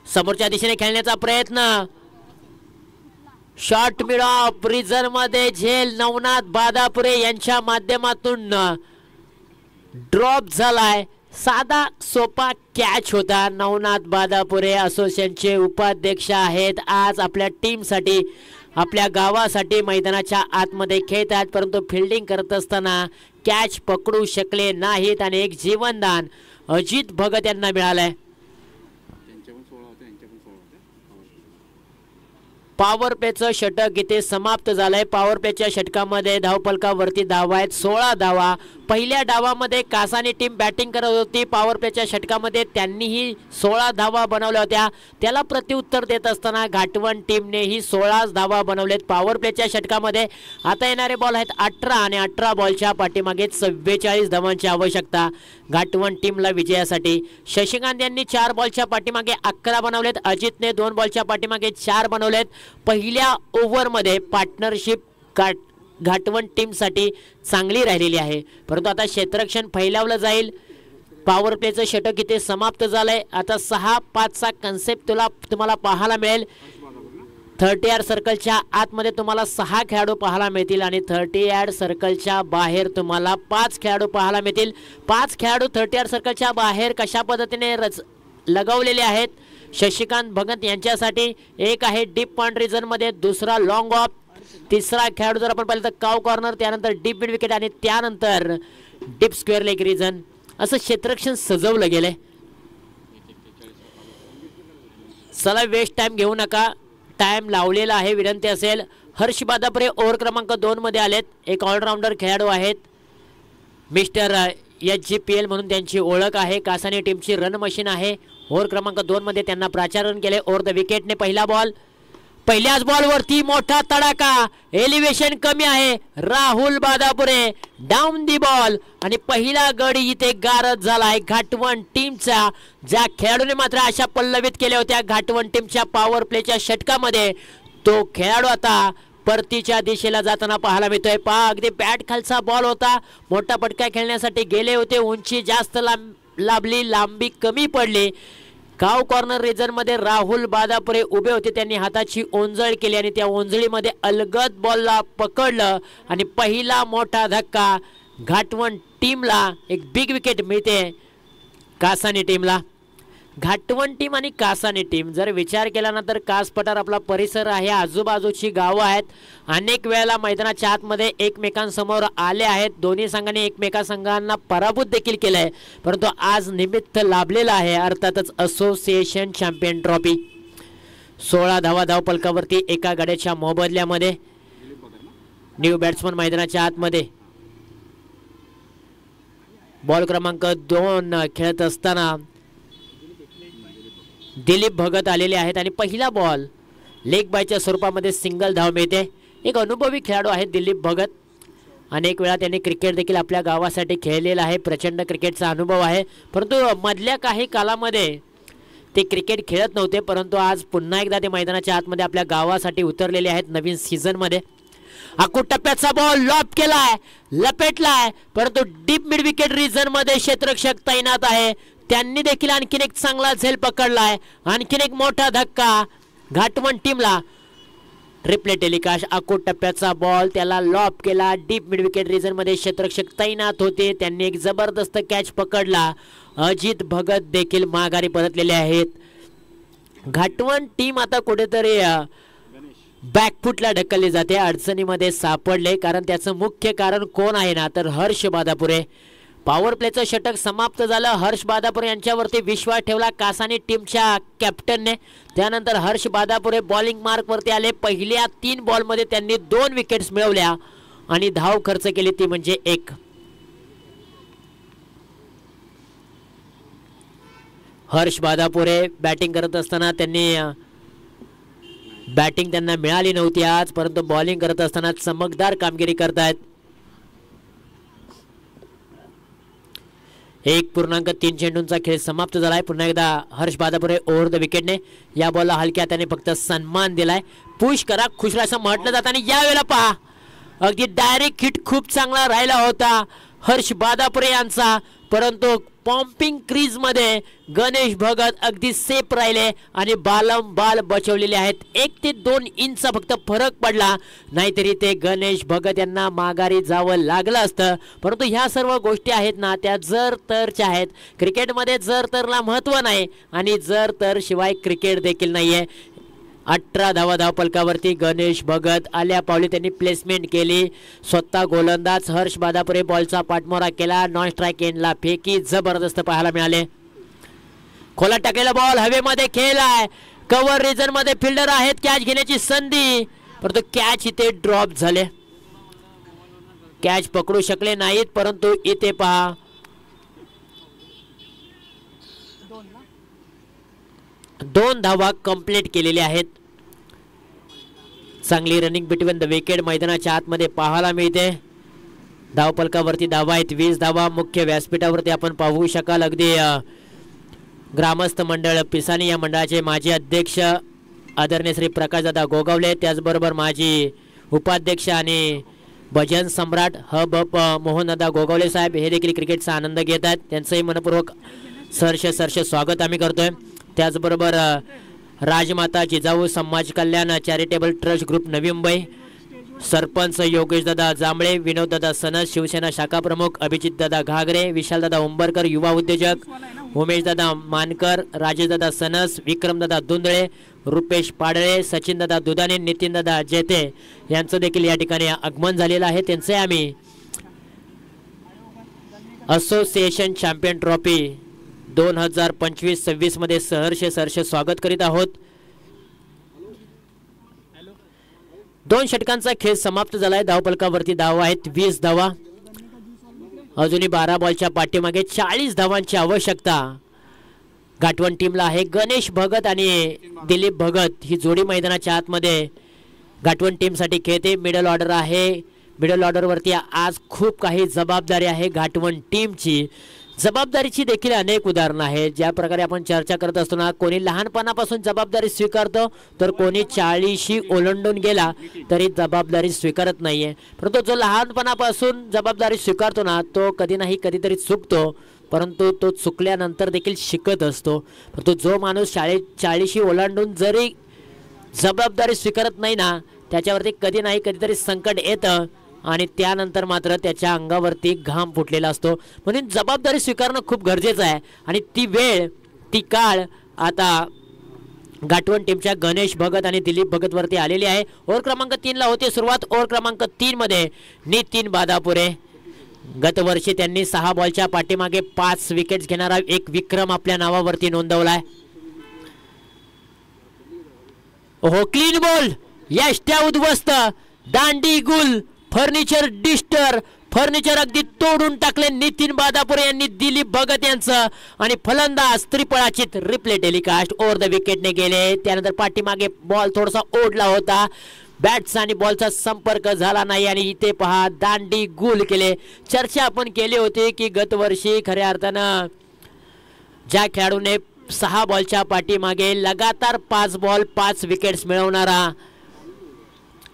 समोरच्या दिशेने खेळण्याचा प्रयत्न. शॉर्ट मिड ऑफ रिझन मध्ये झेल नवनाथ बादापुरे यांच्या माध्यमातून ड्रॉप झालाय. साधा सोपा कॅच होता. नवनाथ बादापुरे असोसिएशनचे उपाध्यक्ष आहेत. आज आपल्या टीमसाठी आपल्या गावासाठी मैदानाच्या आतमध्ये खेळतात, परंतु फिल्डिंग करत असताना कॅच पकडू शकले नाहीत आणि एक जीवनदान अजित भगत यांना मिळालंय. पॉवर प्लेचं षटक इथे समाप्त झालंय. पॉवर प्लेच्या षटकामध्ये धावफलकावरती धावा आहेत 16 धावा. पहिल्या डावामध्ये कासानी टीम बॅटिंग करत होती. पॉवर प्लेच्या षटकामध्ये त्यांनीही 16 धावा बनवल्या होत्या. त्याला प्रत्युत्तर देत असताना घाटवण टीमनेही 16 धावा बनवलेत. पॉवर प्लेच्या षटकामध्ये आता येणारे बॉल आहेत 18 आणि 18 बॉलच्या पाठीमागे 44 धावांची आवश्यकता घाटवण टीमला विजयासाठी. शशिकांत यांनी 4 बॉलच्या पाठीमागे 11 बनवलेत. अजितने 2 बॉलच्या पाठीमागे 4 बनवलेत. पहिल्या ओव्हरमध्ये पार्टनरशिप घाटवण टीमसाठी चांगली राहिलेली आहे, परंतु आता क्षेत्ररक्षण फैलावलं जाईल. पॉवर प्लेचं षटक इथे समाप्त झालंय. आता 6-5चा कन्सेप्ट तुम्हाला पाहायला मिळेल. 30 यार्ड सर्कलच्या आतमध्ये तुम्हाला 6 खेळाडू पाहायला मिळतील आणि 30 यार्ड सर्कलच्या बाहेर तुम्हाला 5 खेळाडू पाहायला मिळतील. 5 खेळाडू 30 यार्ड सर्कलच्या बाहेर कशा पद्धतीने लगवलेले आहेत. शशिकांत भगत यांच्यासाठी एक आहे डीप पॉइंट रिजन मध्ये, दुसरा लॉंग ऑफ, तिसरा खेळाडू जर आपण पाहिलं तर काव कॉर्नर, त्यानंतर डीप मिड विकेट आणि त्यानंतर डीप स्क्वेअर लेग रिजन. असं क्षेत्ररक्षण सजवलं गेलंय. चला वेस्ट टाइम घेऊ नका, टाइम लावलेला आहे. विनंती असेल हर्ष बादापुरे ओव्हर क्रमांक 2 मध्ये आलेत. एक ऑलराऊंडर खेळाडू आहेत. मिस्टर HGPL म्हणून त्यांची ओळख आहे. कासानी टीमची रन मशीन आहे. ओव्हर क्रमांक 2 मध्ये त्यांना प्राचारण केले. ओव्हर द विकेटने पहिला बॉल. पहिल्याच बॉलवरती मोठा तडाखा. एलिव्हेशन कमी आहे. राहुल बादापुरे डाऊन दी बॉल आणि पहिला गडी इथे गारद झालाय घाटवण टीमचा. ज्या खेळाडूने मात्र अशा पल्लवित केल्या होत्या घाटवण टीमच्या पॉवर प्लेच्या षटकामध्ये, तो खेळाडू आता परतीच्या दिशेला जाताना पाहायला मिळतोय. पहा अगदी बॅट खालचा बॉल होता. मोठा पटका खेळण्यासाठी गेले होते. उंची जास्त लाभली, लांबी कमी पडली. काव कॉर्नर रिजन मध्ये राहुल बादापुरे उभे होते. त्यांनी हाताची ओंजळ केली आणि त्या ओंजळीमध्ये अलगद बॉलला पकडलं आणि पहिला मोठा धक्का घाटवण टीमला. एक बिग विकेट मिळते कासानी टीमला. घाटवण टीम आणि कासानी टीम जर विचार केला ना तर कास पठार आपला परिसर आहे, आजूबाजूची गावं आहेत, अनेक वेळेला मैदानाच्या आतमध्ये एकमेकांसमोर आले आहेत, दोन्ही संघांनी एकमेका संघांना पराभूत देखील केलं आहे, परंतु आज निमित्त लाभलेलं आहे अर्थातच असोसिएशन चॅम्पियन ट्रॉफी. 16 धावा धावपलकावरती एका गाड्याच्या मोबदल्यामध्ये. न्यू बॅट्समन मैदानाच्या आतमध्ये बॉल क्रमांक 2 खेळत असताना दिलीप भगत आलेले आहेत आणि पहिला बॉल लेग बायच्या स्वरूपामध्ये सिंगल धाव मिळते. एक अनुभवी खेळाडू आहेत दिलीप भगत, अनेक वेळा त्यांनी क्रिकेट देखील आपल्या गावासाठी खेळलेला आहे, प्रचंड क्रिकेटचा अनुभव आहे, परंतु मधल्या काही कालामध्ये ते क्रिकेट खेळत नव्हते, परंतु आज पुन्हा एकदा ते मैदानाच्या आतमध्ये आपल्या गावासाठी उतरलेले आहेत नवीन सीझनमध्ये. आखू टप्प्याचा बॉल लॉप केलाय, लपेटलाय, परंतु डीप मिड विकेट रिजन मध्ये क्षेत्ररक्षक तैनात आहे, त्यांनी देखील आणखीन एक चांगला झेल पकडलाय, आणखीन एक मोठा धक्का घाटवण टीमला. रिप्ले टेलिकास्ट, आखू टप्प्याचा बॉल त्याला लॉप केला, डीप मिड विकेट रिजन मध्ये क्षेत्ररक्षक तैनात होते, त्यांनी एक जबरदस्त कॅच पकडला. अजित भगत देखील माघारी परतलेले आहेत. घाटवण टीम आता कुठेतरी बॅकफुटला ढकलली जाते, अडचणीमध्ये सापडले, कारण त्याचं मुख्य कारण कोण आहे ना तर हर्ष बादापुरे. पॉवर प्लेचं षटक समाप्त झालं, हर्ष बादापुरे यांच्यावरती विश्वास ठेवला कासानी टीमच्या कॅप्टनने. त्यानंतर हर्ष बादापुरे बॉलिंग मार्कवरती आले, पहिल्या 3 बॉलमध्ये त्यांनी 2 विकेट्स मिळवल्या आणि धाव खर्च केली ती म्हणजे 1. हर्ष बादापुरे बॅटिंग करत असताना बॅटिंग त्यांना मिळाली नव्हती आज, परंतु बॉलिंग करत असताना चमकदार कामगिरी करतायत. 1.3 चेंडूंचा खेळ समाप्त झालाय. पुन्हा एकदा हर्ष बादापुरे ओव्हर द विकेटने या बॉलला हलक्या त्याने फक्त सन्मान दिलाय. पुश करा खुश असं म्हटलं जातं आणि यावेळेला पहा अगदी डायरेक्ट हिट खूप चांगला राहिला होता हर्ष बादापुरे यांचा, परंतु पॉम्पिंग क्रीज मध्ये गणेश भगत अगदी सेफ राहिले आणि बाल बचवलेले आहेत. 1 ते 2 इंचचा फक्त फरक पडला, नाहीतरी ते गणेश भगत यांना माघारी जावं लागलं असतं. परंतु ह्या सर्व गोष्टी आहेत ना त्या जर तरच्या आहेत. क्रिकेटमध्ये जर तरला महत्त्व नाही आणि जर तर शिवाय क्रिकेट देखील नाहीये. 18 धावा धावपलकावरती गणेश भगत आल्या पावली त्यांनी प्लेसमेंट केली, स्वतः गोलंदाज हर्ष बादापुरे बॉलचा पाठमोरा केला, नॉन स्ट्राईक एंडला फेकी जबरदस्त पाहायला मिळाले. खोला टाकलेला बॉल हवेमध्ये खेळलाय, कव्हर रिजन मध्ये फिल्डर आहेत, कॅच घेण्याची संधी, परंतु कॅच इथे ड्रॉप झाले, कॅच पकडू शकले नाहीत. परंतु इथे पहा 2 धावा कंप्लीट केलेल्या आहेत. चांगली रनिंग बिटवीन द विकेट मैदानाच्या आतमध्ये पाहायला मिळते. धावपलकावरती धावा आहेत 20 धावा. मुख्य व्यासपीठावरती आपण पाहू शकाल अगदी ग्रामस्थ मंडळ पिसानी या मंडळाचे माजी अध्यक्ष आदरणीय श्री प्रकाशदादा गोगावले, त्याचबरोबर माजी उपाध्यक्ष आणि भजन सम्राट हब मोहनदादा गोगावले साहेब हे देखील क्रिकेटचा आनंद घेत आहेत. त्यांचंही मनपूर्वक सहर्ष स्वागत आम्ही करतोय. त्याचबरोबर राजमाता जिजाऊ समाज कल्याण charitable trust group Navi Mumbai, sarpanch Yogesh दादा जांभळे, विनोद दादा सनस, शिवसेना शाखा प्रमुख अभिजित दादा घागरे, विशाल दादा उंबरकर युवा उद्योजक, उमेश दादा मानकर, राजेश दादा सनस, विक्रम दादा दुंदळे, रुपेश पाडळे, सचिन दादा दुधाने, नितीन दादा जेते यांचं देखील या ठिकाणी आगमन झालेलं आहे. त्यांचे आम्ही असोसिएशन चॅम्पियन ट्रॉफी 2025-26 मध्ये सहर्ष स्वागत करीत आहोत. 2 षटकांचा खेळ समाप्त झालाय. धावपलकावरती धावा आहेत 20 धावा. अजूनही 12 बॉलच्या पाठीमागे 40 धावांची आवश्यकता घाटवण टीमला आहे. गणेश भगत आणि दिलीप भगत ही जोडी मैदानाच्या आतमध्ये घाटवण टीमसाठी खेळते. मिडल ऑर्डर आहे. मिडल ऑर्डरवरती आज खूप काही जबाबदारी आहे घाटवण टीमची. जबाबदारीची देखील अनेक उदाहरणं आहेत. ज्या प्रकारे आपण चर्चा करत असतो ना, कोणी लहानपणापासून जबाबदारी स्वीकारतो तर कोणी 40शी ओलांडून गेला तरी जबाबदारी स्वीकारत नाहीये. परंतु जो लहानपणापासून जबाबदारी स्वीकारतो ना तो कधी नाही कधीतरी चुकतो, परंतु तो चुकल्यानंतर देखील शिकत असतो. परंतु जो माणूस 40शी ओलांडून जरी जबाबदारी स्वीकारत नाही ना त्याच्यावरती कधी नाही कधीतरी संकट येतं आणि त्यानंतर मात्र त्याच्या अंगावरती घाम फुटलेला असतो. म्हणून जबाबदारी स्वीकारणं खूप गरजेचं आहे आणि ती वेळ ती काळ आता गाठवण टीमच्या गणेश भगत आणि दिलीप भगत वरती आलेली आहे. ओव्हर क्रमांक 3 ला होते सुरुवात. ओव्हर क्रमांक 3 मध्ये नितीन बादापुरे. गतवर्षी त्यांनी 6 बॉलच्या पाठीमागे 5 विकेट्स घेणारा एक विक्रम आपल्या नावावरती नोंदवलाय. हो, क्लीन बॉल, यष्ट्या उद्ध्वस्त, दांडी गुल, फर्निचर डिस्टर, फर्निचर अगदी तोडून टाकले नितीन बादापुरे यांनी दिलीप भगत यांचं. आणि फलंदाज त्रिपळाचित रिप्ले टेलिकास्ट ओव्हर द विकेटने गेले. त्यानंतर पाठीमागे बॉल थोडासा ओढला होता, बॅट्स आणि बॉलचा संपर्क झाला नाही आणि इथे पहा दांडी गुल केले. चर्चा आपण केली होती की गतवर्षी खऱ्या अर्थानं ज्या खेळाडूने 6 बॉलच्या पाठीमागे लगातार 5 बॉल 5 विकेट्स मिळवणारा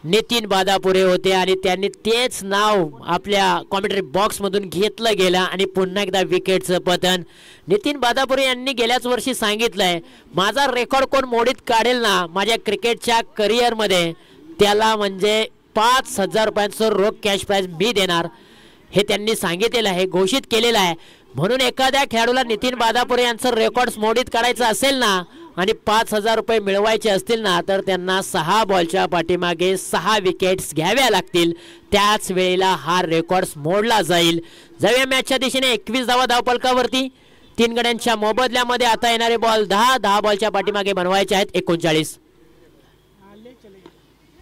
नितीन बादापुरे होते आणि त्यांनी तेच नाव आपल्या कॉमेंटरी बॉक्समधून घेतलं गेलं आणि पुन्हा एकदा विकेटचं पतन. नितीन बादापुरे यांनी गेल्याच वर्षी सांगितलंय, माझा रेकॉर्ड कोण मोडीत काढेल ना माझ्या क्रिकेटच्या करिअरमध्ये त्याला म्हणजे 5,000 रुपयांचं रोख कॅश प्राइज मी देणार, हे त्यांनी सांगितलेलं आहे, घोषित केलेलं आहे. म्हणून एखाद्या खेळाडूला नितीन बादापुरे यांचं रेकॉर्ड मोडीत काढायचं असेल ना आणि 5,000 रुपये मिळवायचे असतील ना तर त्यांना 6 बॉलच्या पाठीमागे 6 विकेट्स घ्याव्या लागतील. त्याच वेळेला हा रेकॉर्ड मोडला जाईल. जाऊया मॅचच्या दिशेने. 21 धावा धावपलकावरती. 3 गड्यांच्या मोबदल्यामध्ये आता येणारे बॉल 10 बॉलच्या पाठीमागे बनवायचे आहेत 39.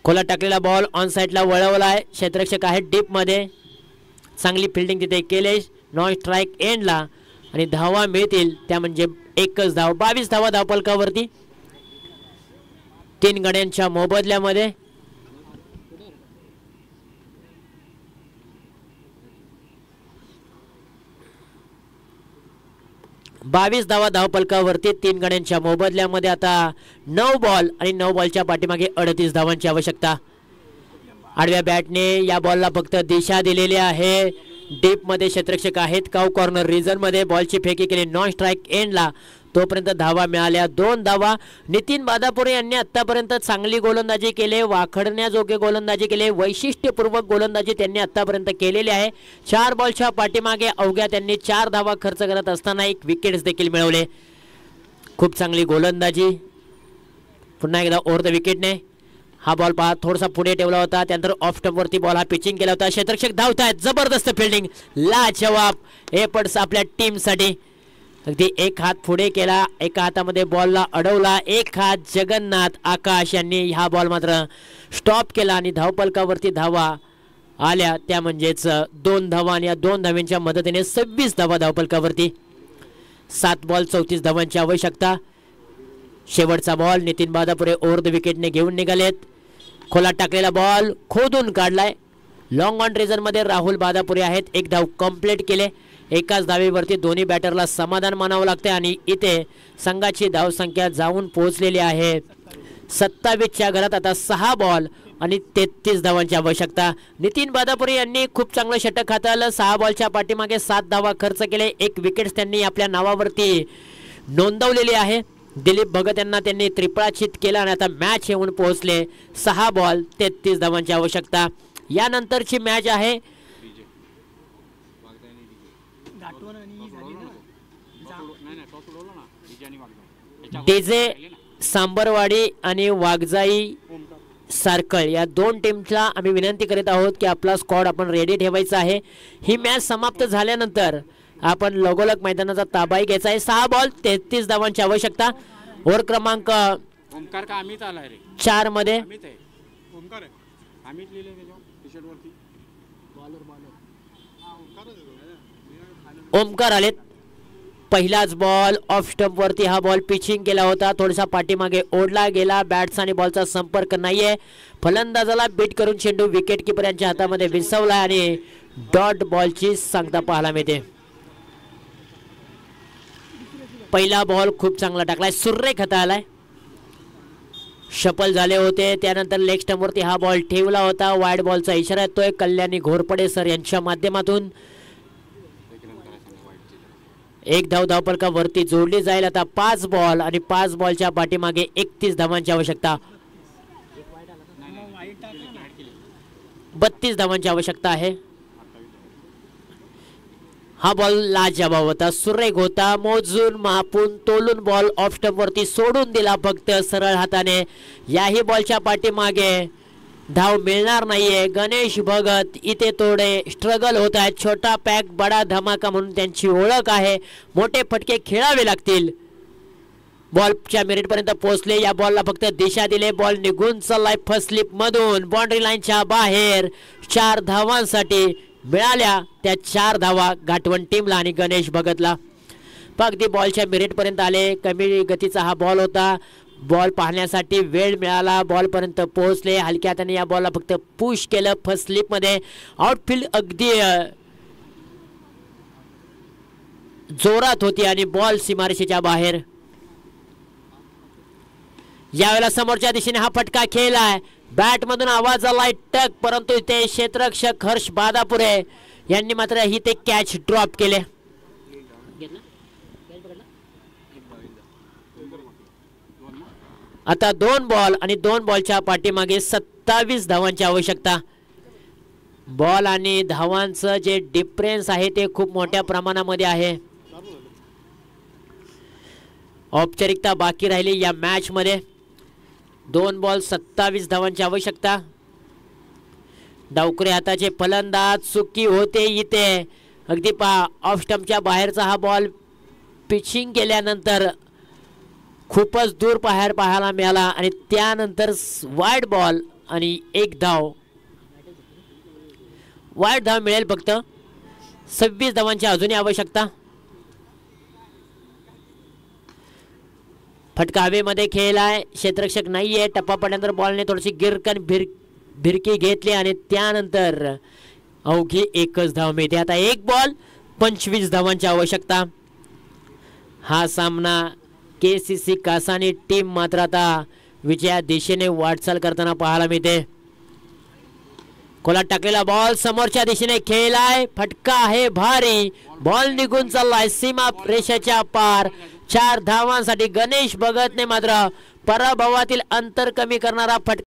खोला टाकलेला बॉल ऑन साईडला वळवलाय. क्षेत्ररक्षक आहेत डीप मध्ये. चांगली फिल्डिंग तिथे केले. नॉन स्ट्राईक एंडला आणि धावा मिळतील त्या म्हणजे एकच धाव. 22 धावा धावपलकावरती. 3 गड्यांच्या मोबदल्यामध्ये. बावीस धावा धावपलकावरती 3 गड्यांच्या मोबदल्यामध्ये. आता 9 बॉल आणि 9 बॉलच्या पाठीमागे 38 धावांची आवश्यकता. आडव्या बॅटने या बॉलला फक्त दिशा दिलेली आहे. डीप मध्ये क्षेत्ररक्षक आहेत. काउ कॉर्नर रिजन मध्ये बॉलची फेकी केली नॉन स्ट्राईक एंडला. तोपर्यंत धावा मिळाल्या 2 धावा. नितीन बादापुरे यांनी आतापर्यंत चांगली गोलंदाजी केली, वाखडण्याजोगे गोलंदाजी केली, वैशिष्ट्यपूर्वक गोलंदाजी त्यांनी आतापर्यंत केलेली आहे. 4 बॉलच्या पाठीमागे अवघ्या त्यांनी 4 धावा खर्च करत असताना 1 विकेट्स देखील मिळवले. खूप चांगली गोलंदाजी. पुन्हा एकदा ओव्हर द विकेटने. हा बॉल पहा थोडासा पुढे ठेवला होता, त्यानंतर ऑफ स्टंप वरती बॉल हा पिचिंग केला होता. क्षेत्ररक्षक धावतायत. जबरदस्त फिल्डिंग, लाजवाब एपर्ट्स आपल्या टीमसाठी. अगदी एक हात पुढे केला, एका हातामध्ये बॉलला अडवला. एक हात जगन्नाथ आकाश यांनी हा बॉल मात्र स्टॉप केला आणि धावपलकावरती धावा आल्या त्या म्हणजेच 2 धावा आणि या 2 धावांच्या मदतीने 26 धावा धावपलकावरती. 7 बॉल 34 धावांची आवश्यकता. शेवटचा बॉल नितीन बादापुरे ओव्हर द विकेटने घेऊन निघालेत. खोला टाकलेला बॉल खोदून काढलाय. लॉंग ऑन रिजन मध्ये राहुल बादापुरे आहेत. 1 धाव कंप्लीट केले. एकाच धावेवरती दोन्ही बॅटरला समाधान मानावं लागते आणि इथे संघाची धावसंख्या जाऊन पोहोचलेली आहे 27च्या घरात. आता 6 बॉल आणि 33 धावांची आवश्यकता. नितीन बादापुरे यांनी खूप चांगलं षटक हाताळलं. 6 बॉलच्या पाठीमागे 7 धावा खर्च केले. 1 विकेट्स त्यांनी आपल्या नावावरती नोंदवलेली आहे. दिलीप भगत यांना त्यांनी त्रिपळाचित केला आणि आता मॅच येऊन पोहोचले. 6 बॉल 33 धावांची आवश्यकता. यानंतरची मॅच आहे डीजे सांबरवाडी आणि वाघजाई सार्कल या 2 टीमला आम्ही विनंती करीत आहोत की आपला स्क्वॉड आपण रेडी ठेवायचा आहे. ही मॅच समाप्त झाल्यानंतर आपण लगोलग मैदानाचा ताबाही घ्यायचा आहे. 6 बॉल 33 धावांची आवश्यकता. ओव्हर क्रमांक ओमकार का अमित आलाय रे 4 मध्ये अमित आहे. ओमकार आहे. अमित लिहिले त्याच्या टी-शर्ट वरती ओमकार आलेत. पहिलाच बॉल ऑफ स्टंप वरती हा बॉल पिचिंग केला होता. थोडासा पाठीमागे ओढला गेला. बॅट्स आणि बॉलचा संपर्क नाहीये. फलंदाजाला बीट करून चेंडू विकेट किपर यांच्या हातामध्ये विसवला आणि डॉट बॉलची सांगता पाहायला मिळते. पहिला बॉल खूप चांगला टाकलाय, सुरेख हाताळलाय. शफल झाले होते. त्यानंतर लेग स्टंप वरती हा बॉल ठेवला होता. वाईड बॉलचा इशारा येतोय कल्याणी घोरपडे सर यांच्या माध्यमातून. 1 धाव धावपलका वरती जोडली जाईल. आता 5 बॉल आणि 5 बॉलच्या पाठीमागे 31 धावांची आवश्यकता. 32 धावांची आवश्यकता आहे. हा बॉल लाजवाब होता, सुरेख होता, मोजून मापून तोलून बॉल ऑफ स्टंप वरती सोडून दिला फक्त सरळ हाताने. याही बॉलच्या पाठीमागे धाव मिळणार नाहीये. गणेश भगत इथे थोडे स्ट्रगल होत आहेत. छोटा पॅक बडा धमाका म्हणून त्यांची ओळख आहे. मोठे फटके खेळावे लागतील. बॉलच्या मिनिटपर्यंत पोहोचले. या बॉलला फक्त दिशा दिले. बॉल निघून चाललाय फर्स्ट स्लिप मधून बाउंड्री लाईनच्या बाहेर. 4 धावांसाठी मिळाल्या त्या 4 धावा गाठवण टीमला आणि गणेश भगतला. अगदी बॉलच्या मिनिटपर्यंत आले. कमी गतीचा हा बॉल होता. बॉल पाहण्यासाठी वेळ मिळाला. बॉलपर्यंत पोहोचले. हलक्या हाताने या बॉलला फक्त पुश केलं फर्स्ट स्लिपमध्ये. आउटफील्ड अगदी जोरात होती आणि बॉल सीमारेषेच्या बाहेर. यावेळेला समोरच्या दिशेने हा फटका खेळलाय. बॅट मधून आवाज आलाय टक, परंतु इथे क्षेत्ररक्षक हर्ष बादापुरे यांनी मात्र ही ते कॅच ड्रॉप केले. आता 2 बॉल आणि 2 बॉलच्या पाठीमागे 27 धावांची आवश्यकता. बॉल आणि धावांचं जे डिफरन्स आहे ते खूप मोठ्या प्रमाणामध्ये आहे. औपचारिकता बाकी राहिली या मॅच मध्ये. 2 बॉल 27 धावांची आवश्यकता. डावकुरे हाताचे फलंदाज चुकी होते इथे. अगदी ऑफ स्टंपच्या बाहेरचा हा बॉल पिचिंग केल्यानंतर खूपच दूर बाहेर पाहायला मिळाला आणि त्यानंतर वाईड बॉल आणि 1 धाव. वाईड धाव मिळेल फक्त. 26 धावांची अजूनही आवश्यकता. फटका हवेमध्ये खेळलाय. क्षेत्ररक्षक नाहीये. टप्पा पडल्यानंतर बॉलने थोडीशी गिरकन भिरकी घेतली आणि त्यानंतर अवघी 1च धाव मिळते. आता 1 बॉल 25 धावांची आवश्यकता. हा सामना KCC कासानी टीम मात्र आता विजया दिशेने वाटचाल करताना पाहायला मिळते. खोलात टाकलेला बॉल समोरच्या दिशेने खेळलाय. फटका आहे भारी. बॉल निघून चाललाय सीमा रेषेच्या पार. 4 धावांसाठी गणेश भगतने मात्र पराभवातील अंतर कमी करणारा फटका